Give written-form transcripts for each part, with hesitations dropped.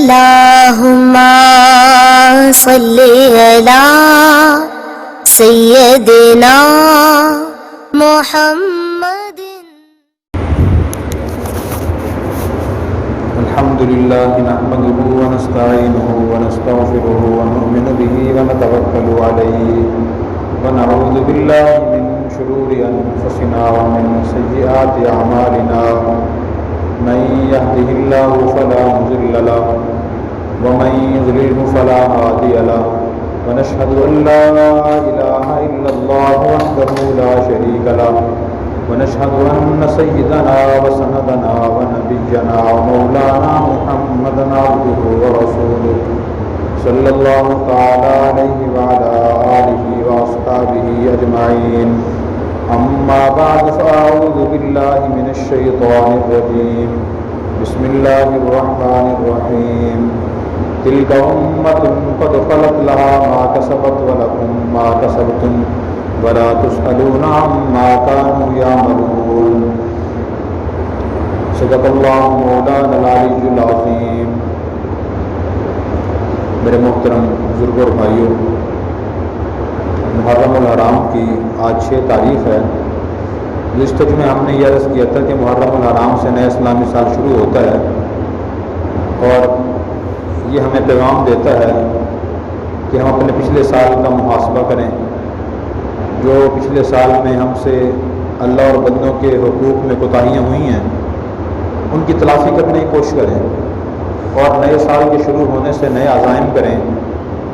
اللهم صل على سيدنا محمد. الحمد لله نحمده ونستعينه ونستغفره ونؤمن به ونتوكل عليه ونعوذ بالله من شرور أنفسنا ومن سيئات أعمالنا من يهده الله فلا مضل له ومن يضلل فلا هادي له ونشهد أن لا إله إلا الله وحده لا شريك له ونشهد أن سيدنا وسندنا ونبينا ومولانا محمدا عبده ورسوله صلى الله تعالى عليه وعلى آله وأصحابه أجمعين. أما بعد فأعوذ بالله من الشيطان الرجيم. بسم الله الرحمن الرحيم. تلك أمة قد خلت لها ما كسبت ولكم ما كسبتم ولا تسألون عما كانوا يعملون. صدق الله مولانا العلی العظیم. میرے محترم بزرگوں اور بھائیوں، محرم الحرام کی آج 6 تاریخ ہے. جس تک میں ہم نے یہ عرض کیا تھا کہ محرم الحرام سے نیا اسلامی سال شروع ہوتا ہے اور یہ ہمیں پیغام دیتا ہے کہ ہم اپنے پچھلے سال کا محاسبہ کریں. جو پچھلے سال میں ہم سے اللہ اور بندوں کے حقوق میں کوتاہیاں ہوئی ہیں ان کی تلافی کرنے کی کوشش کریں اور نئے سال کے شروع ہونے سے نئے عزائم کریں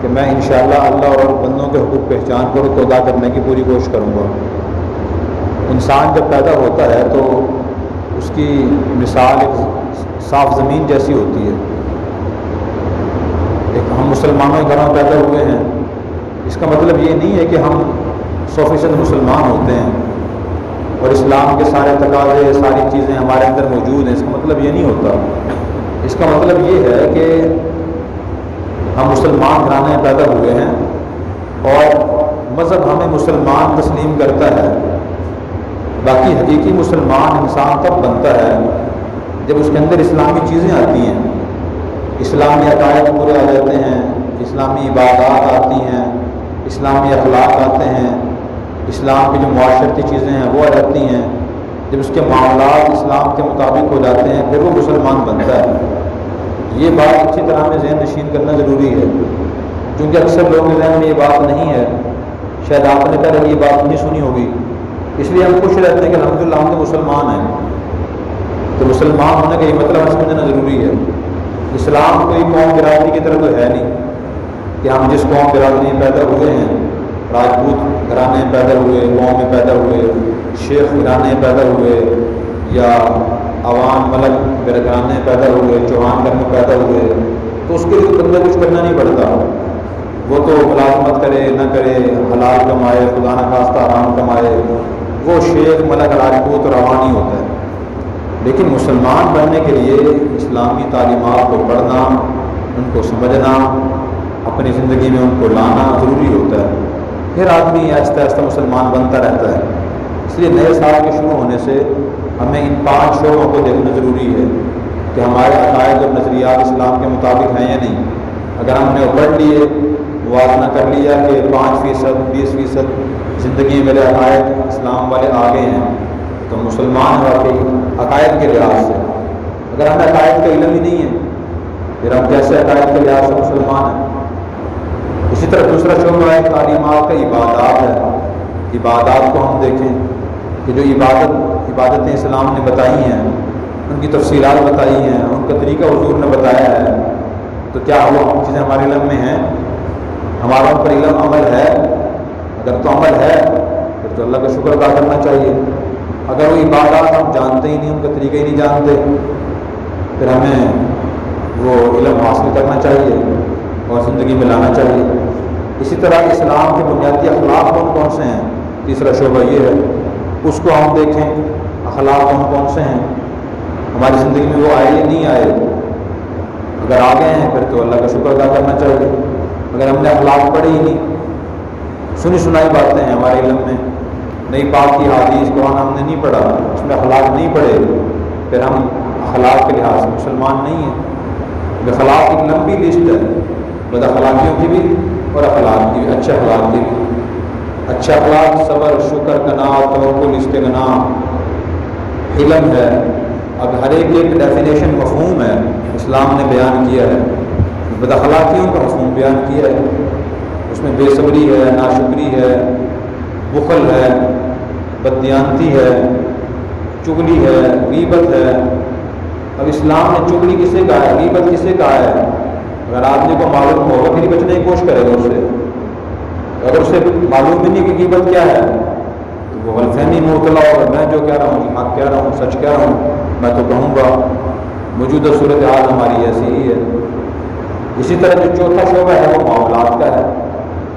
کہ میں انشاءاللہ اللہ اور بندوں کے حقوق پہچان کر تو ادا کرنے کی پوری کوشش کروں گا. انسان جب پیدا ہوتا ہے تو اس کی مثال ایک صاف زمین جیسی ہوتی ہے. ہم مسلمانوں کے گھروں میں پیدا ہوئے ہیں، اس کا مطلب یہ نہیں ہے کہ ہم 100% مسلمان ہوتے ہیں اور اسلام کے سارے تقاضے ساری چیزیں ہمارے اندر موجود ہیں. اس کا مطلب یہ نہیں ہوتا. اس کا مطلب یہ ہے کہ ہم مسلمان گھرانے میں پیدا ہوئے ہیں اور مذہب ہمیں مسلمان تسلیم کرتا ہے. باقی حقیقی مسلمان انسان تب بنتا ہے جب اس کے اندر اسلامی چیزیں آتی ہیں، اسلامی عقائد پورے آ جاتے ہیں، اسلامی عبادات آتی ہیں، اسلامی اخلاق آتے ہیں، اسلام کی جو معاشرتی چیزیں ہیں وہ آ جاتی ہیں. جب اس کے معاملات اسلام کے مطابق ہو جاتے ہیں پھر وہ مسلمان بنتا ہے. یہ بات اچھی طرح میں ذہن نشین کرنا ضروری ہے کیونکہ اکثر لوگوں کے ذہن میں یہ بات نہیں ہے. شاید آپ نے پہلے یہ بات نہیں سنی ہوگی، اس لیے ہم خوش رہتے ہیں کہ الحمدللہ ہم تو مسلمان ہیں. تو مسلمان ہونے کا یہ مطلب سمجھنا ضروری ہے. اسلام کوئی قوم برادری کی طرح تو ہے نہیں کہ ہم جس قوم برادری میں پیدا ہوئے ہیں، راجپوت گھرانے میں پیدا ہوئے، قوم میں پیدا ہوئے، شیخ گھرانے میں پیدا ہوئے یا عوام ملک گھرانے میں پیدا ہوئے، چوہان گھر میں پیدا ہوئے تو اس کے لیے بندہ کچھ کرنا نہیں پڑتا. وہ تو ملازمت کرے نہ کرے، حلال کمائے خدا نہ خواستہ حرام کمائے، وہ شیخ ملک راجپوت روانی ہوتا ہے. لیکن مسلمان بننے کے لیے اسلامی تعلیمات کو پڑھنا، ان کو سمجھنا، اپنی زندگی میں ان کو لانا ضروری ہوتا ہے. پھر آدمی آہستہ آہستہ مسلمان بنتا رہتا ہے. اس لیے نئے سال کے شروع ہونے سے ہمیں ان 5 شعبوں کو دیکھنا ضروری ہے کہ ہمارے عقائد اور نظریات اسلام کے مطابق ہیں یا نہیں. اگر ہم نے پڑھ لیے، موازنہ کر لیا کہ 5% 20% زندگی میں میرے عقائد اسلام والے آگے ہیں تو مسلمان واقعی عقائد کے لحاظ سے. اگر ہمیں عقائد کا علم ہی نہیں ہے پھر ہم کیسے عقائد کے لحاظ سے مسلمان ہیں. اسی طرح دوسرا شعبہ ہے تعلیمات کا عبادات ہے. عبادات کو ہم دیکھیں کہ جو عبادتیں اسلام نے بتائی ہیں، ان کی تفصیلات بتائی ہیں، ان کا طریقہ حضور نے بتایا ہے، تو کیا وہ چیزیں ہمارے علم میں ہیں؟ ہمارا ان پر علم عمل ہے؟ اگر تو عمل ہے پھر تو اللہ کا شکر ادا کرنا چاہیے. اگر وہ عبادات ہم جانتے ہی نہیں، ان کا طریقہ ہی نہیں جانتے، پھر ہمیں وہ علم حاصل کرنا چاہیے اور زندگی میں لانا چاہیے. اسی طرح اسلام کے بنیادی اخلاق کون سے ہیں؟ تیسرا شعبہ یہ ہے، اس کو ہم دیکھیں اخلاق کون سے ہیں، ہماری زندگی میں وہ آئے یا نہیں آئے. اگر آ گئے ہیں پھر تو اللہ کا شکر ادا کرنا چاہیے. اگر ہم نے اخلاق پڑھی ہی نہیں، سنی سنائی باتیں ہیں ہمارے علم میں، نئی پاک کی حدیث قرآن ہم نے نہیں پڑھا، اس میں اخلاق نہیں پڑھے، پھر ہم اخلاق کے لحاظ سے مسلمان نہیں ہیں. اخلاق ایک لمبی لسٹ ہے، بد اخلاقیوں کی بھی اور اخلاق کی بھی، اچھے اخلاق کی بھی۔ اچھا اخلاق صبر، شکر، قناعت، توکل، استغنا، علم ہے۔ اب ہر ایک ڈیفینیشن مفہوم ہے اسلام نے بیان کیا ہے، بد اخلاقیوں کا مفہوم بیان کیا ہے، اس میں بے صبری ہے، ناشکری ہے، بخل ہے، بددیانتی ہے، چغلی ہے، غیبت ہے۔ اب اسلام نے چغلی کسے کہا ہے، غیبت کسے کہا ہے؟ اگر آدمی کو معلوم ہوگا پھر بچنے کی کوشش کرے گا اس سے، اگر اسے معلوم ہی نہیں کہ غیبت کیا ہے تو وہ غلط فہمی میں مبتلا ہوگا، میں جو کہہ رہا ہوں حق کہہ رہا ہوں، سچ کہہ رہا ہوں، میں تو کہوں گا۔ موجودہ صورتحال ہماری ایسی ہی ہے۔ اسی طرح جو چوتھا شعبہ ہے وہ معاملات کا ہے۔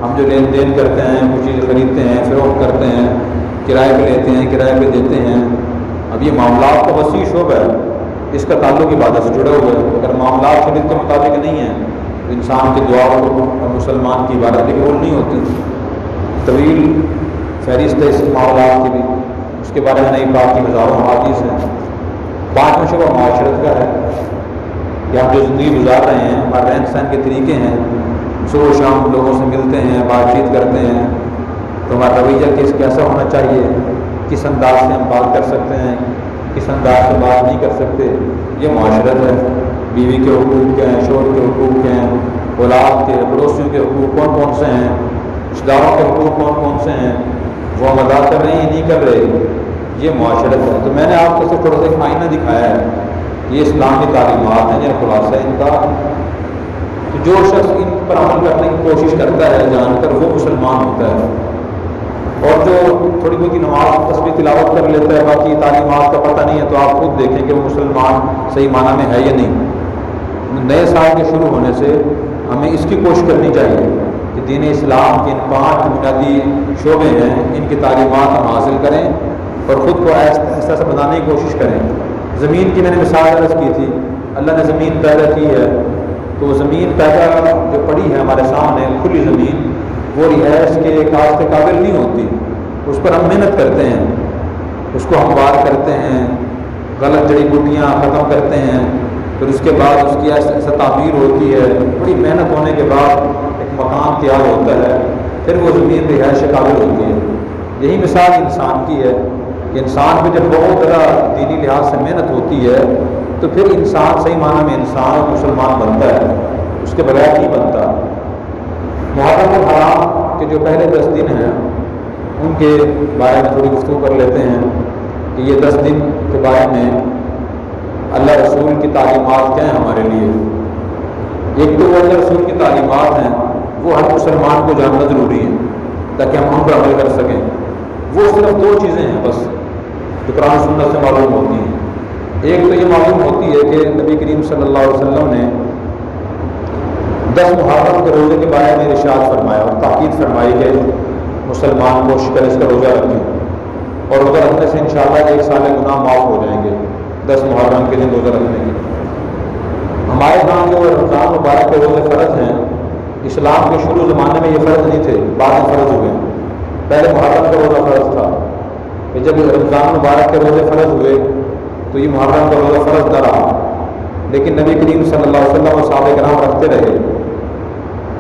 ہم جو لین دین کرتے ہیں، وہ چیز خریدتے ہیں، فروخت کرتے ہیں، کرائے پہ لیتے ہیں، کرائے پہ دیتے ہیں، اب یہ معاملات کا وسیع شعبہ ہے، اس کا تعلق عبادت سے جڑا ہوا ہے۔ اگر معاملات شریعت کے مطابق نہیں ہیں تو انسان کی دعا اور مسلمان کی عبادت بھی قبول نہیں ہوتی۔ طویل فہرست ہے اس معاملات کی بھی، اس کے بارے میں نئی پاک کی ہزاروں احادیث ہیں۔ پانچواں شعبہ معاشرت کا ہے کہ ہم جو زندگی گزار رہے ہیں، ہمارے رہن سہن کے طریقے ہیں، صبح و شام لوگوں سے ملتے ہیں، بات چیت کرتے ہیں، تو ہمارا رویہ کیسا ہونا چاہیے، کس انداز سے ہم بات کر سکتے ہیں، کس انداز سے بات نہیں کر سکتے، یہ معاشرت ہے۔ بیوی کے حقوق کیا ہیں، شوہر کے حقوق کیا ہیں، اولاد کے، پڑوسیوں کے حقوق کون کون سے ہیں، رشتہ داروں کے حقوق کون کون سے ہیں، وہ ہم ادا کر رہے ہیں یا نہیں کر رہے، یہ معاشرت ہے۔ تو میں نے آپ کو صرف تھوڑا سا ایک آئینہ دکھایا ہے، یہ اسلام کی تعلیمات ہیں، یہ خلاصہ ہے ان کا۔ تو جو شخص ان پر عمل کرنے کی کوشش کرتا ہے جان کر، وہ مسلمان ہوتا ہے، اور جو تھوڑی بہت نماز تسبیح تلاوت کر لیتا ہے، باقی تعلیمات کا پتہ نہیں ہے، تو آپ خود دیکھیں کہ وہ مسلمان صحیح معنی میں ہے یا نہیں۔ نئے سال کے شروع ہونے سے ہمیں اس کی کوشش کرنی چاہیے کہ دین اسلام کے ان 5 بنیادی شعبے ہیں، ان کی تعلیمات ہم حاصل کریں اور خود کو ایسا بنانے کی کوشش کریں۔ زمین کی میں نے مثال عرض کی تھی، اللہ نے زمین پیدا کی ہے، تو زمین پیدا جو پڑی ہے ہمارے سامنے کھلی زمین، وہ رہائش کے کاشت کے قابل نہیں ہوتی، اس پر ہم محنت کرتے ہیں، اس کو ہموار کرتے ہیں، غلط جڑی بوٹیاں ختم کرتے ہیں، پھر اس کے بعد اس کی ایسا تعمیر ہوتی ہے، بڑی محنت ہونے کے بعد ایک مکان تیار ہوتا ہے، پھر وہ زمین رہائش کے قابل ہوتی ہے۔ یہی مثال انسان کی ہے کہ انسان پہ جب بہت زیادہ دینی لحاظ سے محنت ہوتی ہے تو پھر انسان صحیح معنی میں انسان اور مسلمان بنتا ہے، اس کے بغیر نہیں بنتا۔ محرم الحرام کے جو پہلے 10 دن ہیں ان کے بارے میں تھوڑی گفتگو کر لیتے ہیں کہ یہ 10 دن کے بارے میں اللہ رسول کی تعلیمات کیا ہیں ہمارے لیے۔ ایک تو وہ اللہ رسول کی تعلیمات ہیں، وہ ہر مسلمان کو جاننا ضروری ہے تاکہ ہم پر عمل کر سکیں۔ وہ صرف 2 چیزیں ہیں بس جو قرآن سنت سے معلوم ہوتی ہیں۔ ایک تو یہ معلوم ہوتی ہے کہ نبی کریم صلی اللہ علیہ وسلم نے 10 محرم کے روزے کے بارے میں ارشاد فرمایا اور تاکید فرمائی کہ مسلمان کوشش کرے اس کا روزہ رکھیں، اور روزہ رکھنے سے انشاءاللہ 1 سال گناہ معاف ہو جائیں گے 10 محرم کے دن روزہ رکھنے کے۔ ہمارے ہاں جو رمضان مبارک کے روزے فرض ہیں، اسلام کے شروع زمانے میں یہ فرض نہیں تھے، بعد میں فرض ہوئے۔ پہلے محرم کا روزہ فرض تھا، کہ جب رمضان مبارک کے روزے فرض ہوئے تو یہ محرم کا روزہ فرض نہ رہا، لیکن نبی کریم صلی اللہ علیہ وسلم اور صحابہ کرام رکھتے رہے،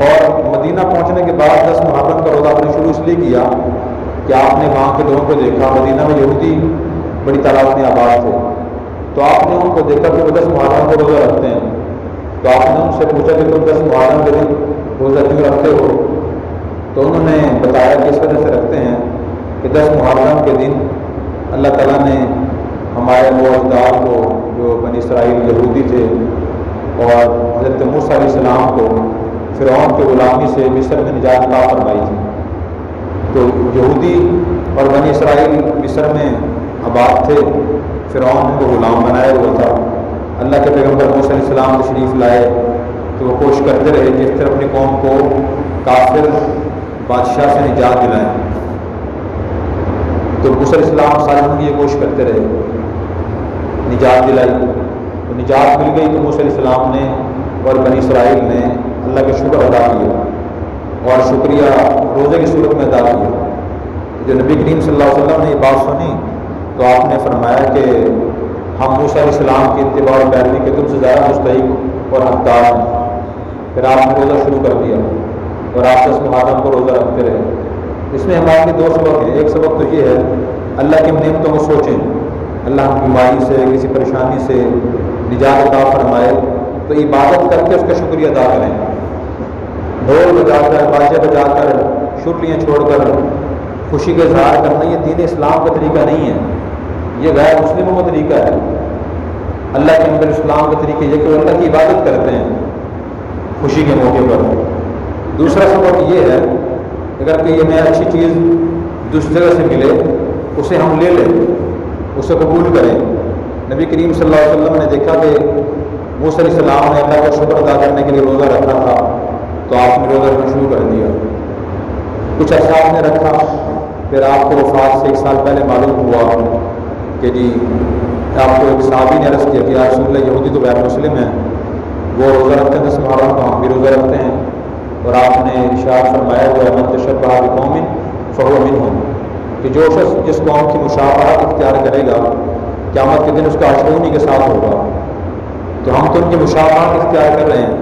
اور مدینہ پہنچنے کے بعد 10 محرم کا روزہ آپ نے شروع اس لیے کیا کہ آپ نے وہاں کے لوگوں کو دیکھا، مدینہ میں یہودی بڑی تعداد میں آباد تھے، تو آپ نے ان کو دیکھا کہ وہ 10 محرم کا روزہ رکھتے ہیں، تو آپ نے ان سے پوچھا کہ تم 10 محرم کے دن روزہ کیوں رکھتے ہو؟ تو انہوں نے بتایا کہ اس وجہ سے رکھتے ہیں کہ 10 محرم کے دن اللہ تعالیٰ نے ہمارے وہ اجداد کو جو بنی اسرائیل یہودی تھے اور حضرت موسیٰ علیہ السلام کو فرعون کی غلامی سے مصر میں نجات عطا فرمائی تھی، تو یہودی اور بنی اسرائیل مصر میں آباد تھے، فرعون ان کو غلام بنایا ہوا تھا۔ اللہ کے پیغمبر موسیٰ علیہ السلام تشریف لائے تو وہ کوشش کرتے رہے کہ اس طرح اپنی قوم کو کافر بادشاہ سے نجات دلائیں، تو موسیٰ علیہ السلام ساری زندگی یہ کوشش کرتے رہے، نجات دلائی، تو نجات مل گئی، تو موسیٰ علیہ السلام نے اور بنی اسرائیل نے اللہ کا شکر ادا کیا اور شکریہ روزے کی صورت میں ادا کیا۔ جو نبی کریم صلی اللہ علیہ وسلم نے یہ بات سنی تو آپ نے فرمایا کہ ہم موسیٰ علیہ السلام کی اتباع و پیروی کے تم سے زیادہ مستحق اور حقدار ہیں۔ پھر آپ نے روزہ شروع کر دیا اور آپ 10 محرم کو روزہ رکھتے رہے۔ اس میں ہمارے لیے 2 سبق ہیں۔ ایک سبق تو یہ ہے اللہ کی نعمتوں کو سوچیں، اللہ بیماری سے کسی پریشانی سے نجات عطا فرمائے تو عبادت کر کے اس کا شکریہ ادا کریں۔ ڈھول بجا کر باجے بجا کر شرلیاں چھوڑ کر خوشی کا اظہار کرنا یہ دین اسلام کا طریقہ نہیں ہے، یہ غیر مسلموں کا طریقہ ہے۔ اللہ کے اندر اسلام کا طریقہ یہ کہ وہ اللہ کی عبادت کرتے ہیں خوشی کے موقع پر۔ دوسرا سبق یہ ہے اگر کہ ہمیں اچھی چیز دوسری جگہ سے ملے اسے ہم لے لیں، اسے قبول کریں۔ نبی کریم صلی اللہ علیہ وسلم نے دیکھا کہ موسیٰ علیہ السلام نے اللہ کا شکر ادا کرنے کے لیے روزہ رکھا تھا تو آپ نے روزہ رکھنا شروع کر دیا۔ کچھ عرصہ آپ نے رکھا، پھر آپ کو وفات سے 1 سال پہلے معلوم ہوا کہ جی آپ کو ایک صحابی نے عرض کیا کہ یا رسول اللہ یہودی تو غیر مسلم ہیں، وہ روزہ رکھتے ہیں 10 محرم کو، ہم بھی روزہ رکھتے ہیں، اور آپ نے ارشاد فرمایا ہوا من تشبہ بقوم فہو منہم، کہ جو شخص جس قوم کی مشابہت اختیار کرے گا قیامت کے دن اس کا حشر انہی کے ساتھ ہوگا۔ تو ہم تو ان کی مشابہت اختیار کر رہے ہیں۔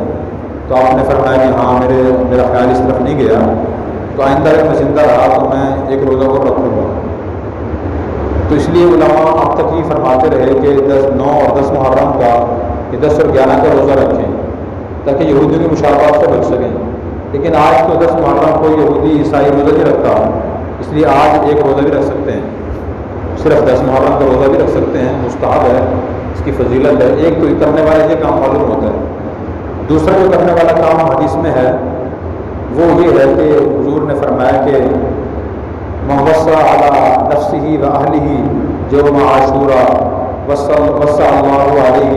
تو آپ نے فرمایا کہ ہاں میرا خیال اس طرف نہیں گیا، تو آئندہ اگر میں زندہ رہا تو میں ایک روزہ اور رکھوں گا۔ تو اس لیے علماء اب تک یہ فرماتے رہے کہ 9 اور 10 محرم کا، کہ 10 اور 11 کا روزہ رکھیں تاکہ یہودیوں کی مشابہت سے بچ سکیں۔ لیکن آج تو 10 محرم کو یہودی عیسائی روزہ نہیں رکھتا، اس لیے آج ایک روزہ بھی رکھ سکتے ہیں، صرف 10 محرم کا روزہ بھی رکھ سکتے ہیں، مستحب ہے، اس کی فضیلت ہے۔ ایک تو کرنے والا یہ کام معلوم ہوتا ہے، دوسرا جو کرنے والا کام حدیث میں ہے وہ یہ ہے کہ حضور نے فرمایا کہ من وصى على نفسه واهله يوم عاشوراء وصى الله عليه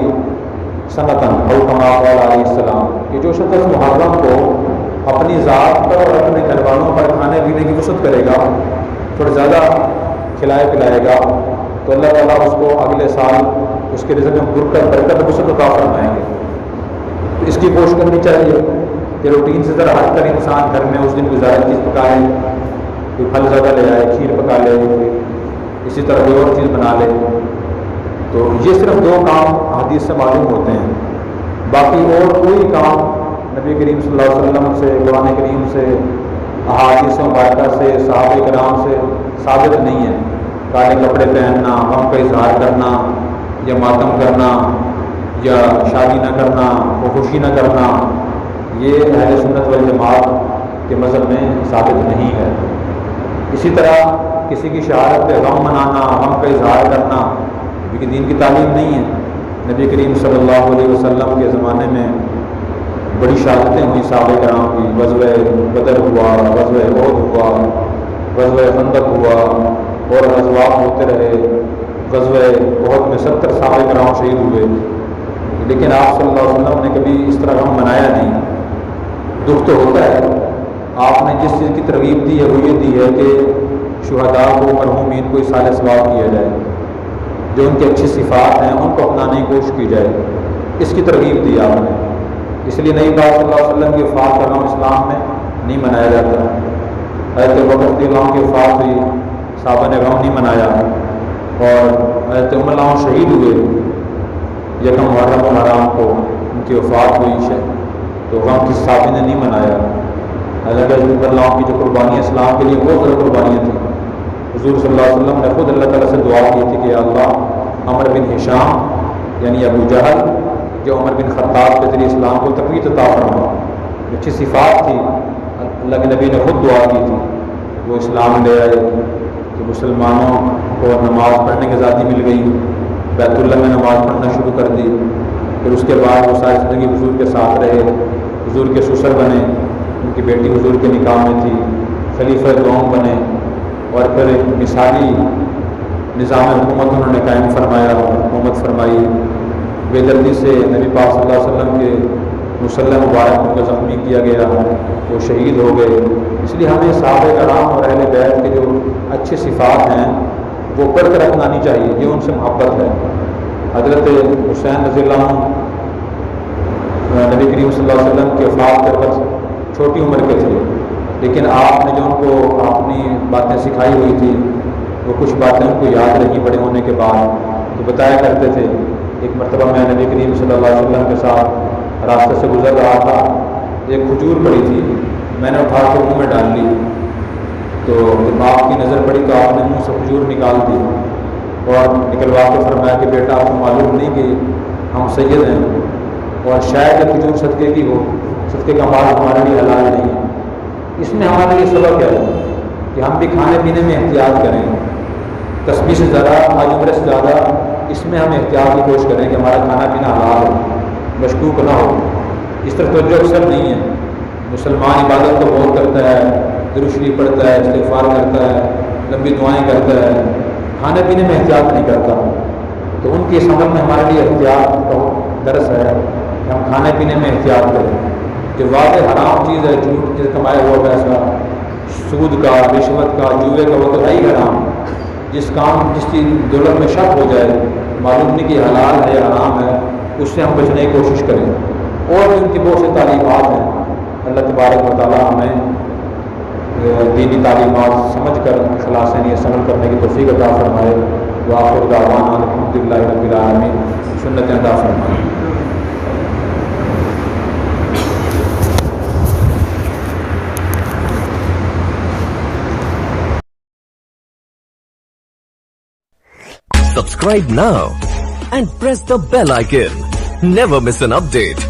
سنة او كما قال علیہ السلام، کہ جو شخص محرم کو اپنی ذات پر اور اپنے گھر والوں پر کھانے پینے کی وسعت کرے گا، تھوڑا زیادہ کھلائے پلائے گا، تو اللہ تعالیٰ اس کو اگلے سال اس کے رزق میں برکت وسعت عطا فرمائیں گے۔ تو اس کی کوشش کرنی چاہیے کہ روٹین سے ذرا ہٹ کر انسان گھر میں اس دن گزارا چیز پکا لے، کوئی پھل زیادہ لے آئے، کھیر پکا لے، اسی طرح کوئی اور چیز بنا لے۔ تو یہ صرف 2 کام حدیث سے معلوم ہوتے ہیں، باقی اور کوئی کام نبی کریم صلی اللہ علیہ وسلم سے، قرآن کریم سے، احادیث مبارکہ سے، صحابہ کرام سے ثابت نہیں ہے۔ کالے کپڑے پہننا، غم کا اظہار کرنا، یا ماتم کرنا، یا شادی نہ کرنا، خوشی نہ کرنا، یہ اہل سنت والجماعت کے مذہب میں ثابت نہیں ہے۔ اسی طرح کسی کی شہادت پہ غم منانا، غم کا اظہار کرنا، کیونکہ دین کی تعلیم نہیں ہے۔ نبی کریم صلی اللہ علیہ وسلم کے زمانے میں بڑی شہادتیں ہوئی صحابہ کرام کی، غزوہ بدر ہوا، غزوہ احد ہوا، غزوہ خندق ہوا، اور غزوات ہوتے رہے۔ غزوہ احد میں 70 صحابہ کرام شہید ہوئے، لیکن آپ صلی اللہ علیہ وسلم نے کبھی اس طرح غم منایا نہیں۔ دکھ تو ہوتا ہے، آپ نے جس چیز کی ترغیب دی ہے وہ یہ دی ہے کہ شہداء کو، مرحومین کو اصالہ ثواب کیا جائے، جو ان کی اچھی صفات ہیں ان کو اپنانے کی کوشش کی جائے، اس کی ترغیب دی آپ نے۔ اس لیے نئی بات صلی اللہ علیہ وسلم کی وفات کا غم اسلام میں نہیں منایا جاتا۔ حضرت ابوبکر رضی اللہ عنہ کی وفات ہوئی، صحابہ نے غم نہیں منایا، اور حضرت عمر رضی اللہ عنہ شہید ہوئے 1 محرم الحرام کو، ان کی وفات ہوئی تو غم کسی صحابی نے نہیں منایا۔ حضرت عمر رضی اللہ عنہ کی جو قربانیاں اسلام کے لیے بہت زیادہ قربانیاں تھیں، حضور صلی اللہ علیہ وسلم نے خود اللہ تعالیٰ سے دعا کی تھی کہ یا اللہ عمر بن ہشام یعنی ابو جہل جو عمر بن خطاب کے ذریعے اسلام کو تقویت عطا فرما، اچھی صفات تھی، اللہ کے نبی نے خود دعا کی تھی، وہ اسلام لے آئے کہ مسلمانوں کو نماز پڑھنے کی آزادی مل گئی، بیت اللہ میں نماز پڑھنا شروع کر دی، پھر اس کے بعد وہ ساری زندگی حضور کے ساتھ رہے، حضور کے سسر بنے، ان کی بیٹی حضور کے نکاح میں تھی، خلیفہ دوم بنے، اور پھر ایک مثالی نظام حکومت انہوں نے قائم فرمایا، حکومت فرمائی، بے دردی سے نبی پاک صلی اللہ علیہ وسلم کے مسلح مبارک کو زخمی کیا گیا، وہ شہید ہو گئے۔ اس لیے ہمیں صحابہ کرام اور اہل بیت کے جو اچھی صفات ہیں وہ پڑھ کر اپنانی چاہیے، یہ ان سے محبت ہے۔ حضرت حسین رضی اللہ عنہ نبی کریم صلی اللہ علیہ وسلم کے وفات کے وقت چھوٹی عمر کے تھے، لیکن آپ نے جو ان کو اپنی باتیں سکھائی ہوئی تھی وہ کچھ باتیں ان کو یاد رہی بڑے ہونے کے بعد، تو بتایا کرتے تھے ایک مرتبہ میں نبی کریم صلی اللہ علیہ وسلم کے ساتھ راستے سے گزر رہا تھا، ایک کھجور پڑی تھی، میں نے اٹھا کے منہ میں ڈال لی، تو جب آپ کی نظر پڑی تو آپ نے منہ سے کھجور نکال دی اور نکلوا کے فرمایا کہ بیٹا آپ کو معلوم نہیں کہ ہم سید ہیں، اور شاید یہ کھجور صدقے کی ہو، صدقے کا مال ہمارے لیے حلال نہیں ہے۔ اس میں ہمارے لیے سبق ہے کہ ہم بھی کھانے پینے میں احتیاط کریں، تسبیح سے زیادہ، آج عمرے سے زیادہ اس میں ہم احتیاط کی کوشش کریں کہ ہمارا کھانا پینا حلال ہو، مشکوک نہ ہو۔ اس طرح توجہ اکثر نہیں ہے۔ مسلمان عبادت تو بہت کرتا ہے، درود شریف پڑھتا ہے، استغفار کرتا ہے، لمبی دعائیں کرتا ہے، کھانے پینے میں احتیاط نہیں کرتا۔ تو ان کی سمجھ میں ہمارے لیے احتیاط کا درس ہے کہ ہم کھانے پینے میں احتیاط کریں۔ جو واضح حرام چیز ہے، جھوٹ سے کمایا ہوا پیسہ، سود کا، رشوت کا، جوئے کا، وہ تو ہے ہی حرام۔ جس چیز دولت میں شک ہو جائے، معلوم نہیں کہ حلال ہے یا حرام ہے، اس سے ہم بچنے کی کوشش کریں۔ اور بھی ان کی بہت سی تعلیمات ہیں۔ اللہ تبارک و تعالیٰ ہمیں دینی تعلیمات سمجھ کر اخلاص نیت عمل کرنے کی توفیق عطا فرمائے۔ وآخر دعوانا الحمدللہ رب العالمین، سنت عطا فرمائے۔ Subscribe now and press the bell icon. Never miss an update.